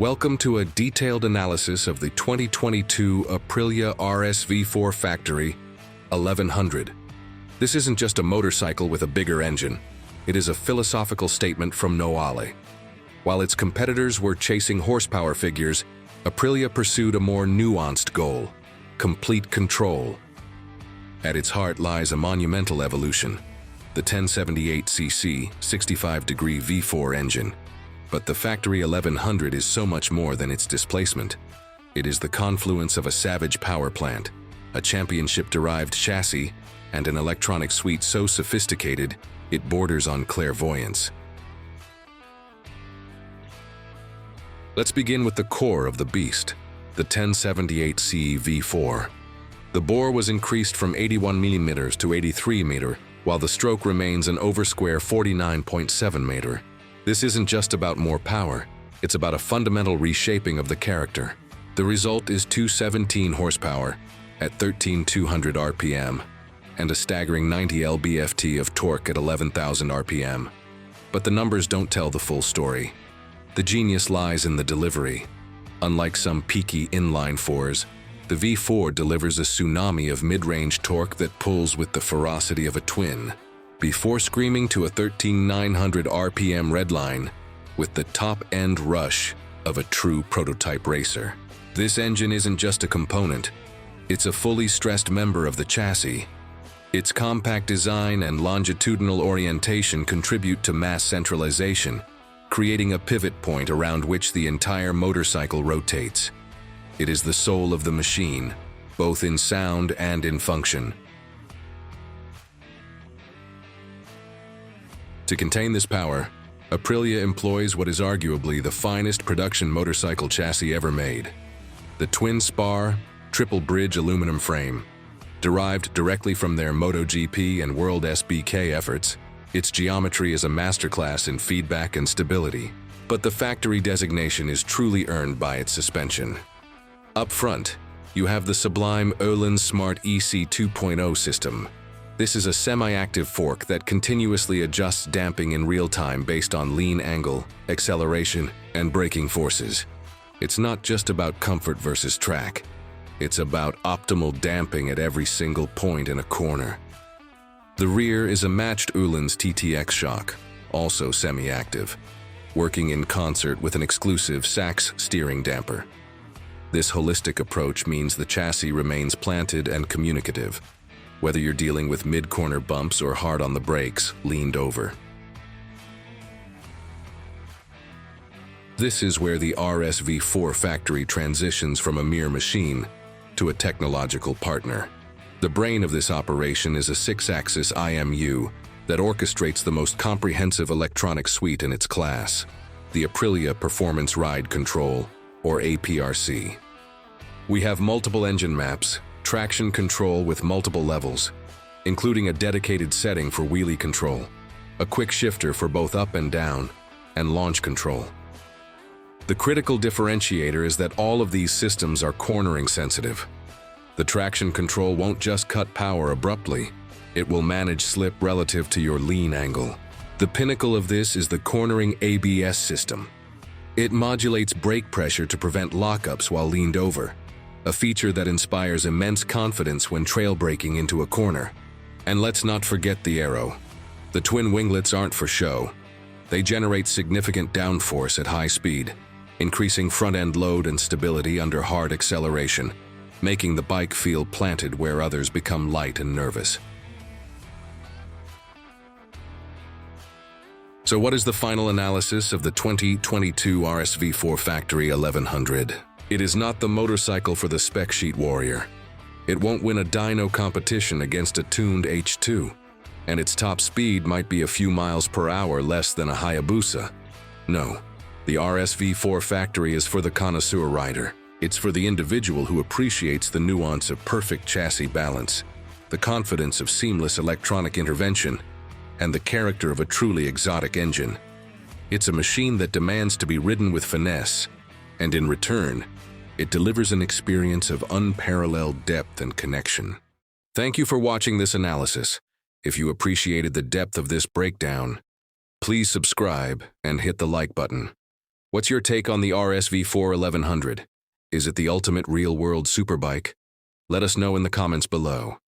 Welcome to a detailed analysis of the 2022 Aprilia RSV4 Factory 1100. This isn't just a motorcycle with a bigger engine. It is a philosophical statement from Öhlins. While its competitors were chasing horsepower figures, Aprilia pursued a more nuanced goal: complete control. At its heart lies a monumental evolution, the 1078cc 65-degree V4 engine. But the Factory 1100 is so much more than its displacement. It is the confluence of a savage power plant, a championship-derived chassis, and an electronic suite so sophisticated it borders on clairvoyance. Let's begin with the core of the beast, the 1078cc V4. The bore was increased from 81 mm to 83 mm, while the stroke remains an over-square 49.7 mm. This isn't just about more power, it's about a fundamental reshaping of the character. The result is 217 horsepower at 13,200 RPM and a staggering 90 lb-ft of torque at 11,000 RPM. But the numbers don't tell the full story. The genius lies in the delivery. Unlike some peaky inline fours, the V4 delivers a tsunami of mid-range torque that pulls with the ferocity of a twin, before screaming to a 13,900 RPM redline with the top-end rush of a true prototype racer. This engine isn't just a component, it's a fully stressed member of the chassis. Its compact design and longitudinal orientation contribute to mass centralization, creating a pivot point around which the entire motorcycle rotates. It is the soul of the machine, both in sound and in function. To contain this power, Aprilia employs what is arguably the finest production motorcycle chassis ever made. The twin-spar, triple-bridge aluminum frame. Derived directly from their MotoGP and World SBK efforts, its geometry is a masterclass in feedback and stability. But the factory designation is truly earned by its suspension. Up front, you have the sublime Öhlins SMART EC 2.0 system. This is a semi-active fork that continuously adjusts damping in real time based on lean angle, acceleration, and braking forces. It's not just about comfort versus track. It's about optimal damping at every single point in a corner. The rear is a matched Öhlins TTX shock, also semi-active, working in concert with an exclusive Sachs steering damper. This holistic approach means the chassis remains planted and communicative, whether you're dealing with mid-corner bumps or hard on the brakes, leaned over. This is where the RSV4 Factory transitions from a mere machine to a technological partner. The brain of this operation is a 6-axis IMU that orchestrates the most comprehensive electronic suite in its class, the Aprilia Performance Ride Control, or APRC. We have multiple engine maps, traction control with multiple levels, including a dedicated setting for wheelie control, a quick shifter for both up and down, and launch control. The critical differentiator is that all of these systems are cornering sensitive. The traction control won't just cut power abruptly, it will manage slip relative to your lean angle. The pinnacle of this is the cornering ABS system. It modulates brake pressure to prevent lockups while leaned over, a feature that inspires immense confidence when trail braking into a corner. And let's not forget the aero. The twin winglets aren't for show. They generate significant downforce at high speed, increasing front-end load and stability under hard acceleration, making the bike feel planted where others become light and nervous. So what is the final analysis of the 2022 RSV4 Factory 1100? It is not the motorcycle for the spec sheet warrior. It won't win a dyno competition against a tuned H2, and its top speed might be a few miles per hour less than a Hayabusa. No, the RSV4 Factory is for the connoisseur rider. It's for the individual who appreciates the nuance of perfect chassis balance, the confidence of seamless electronic intervention, and the character of a truly exotic engine. It's a machine that demands to be ridden with finesse, and in return, it delivers an experience of unparalleled depth and connection. Thank you for watching this analysis. If you appreciated the depth of this breakdown, please subscribe and hit the like button. What's your take on the RSV4 1100? Is it the ultimate real-world superbike? Let us know in the comments below.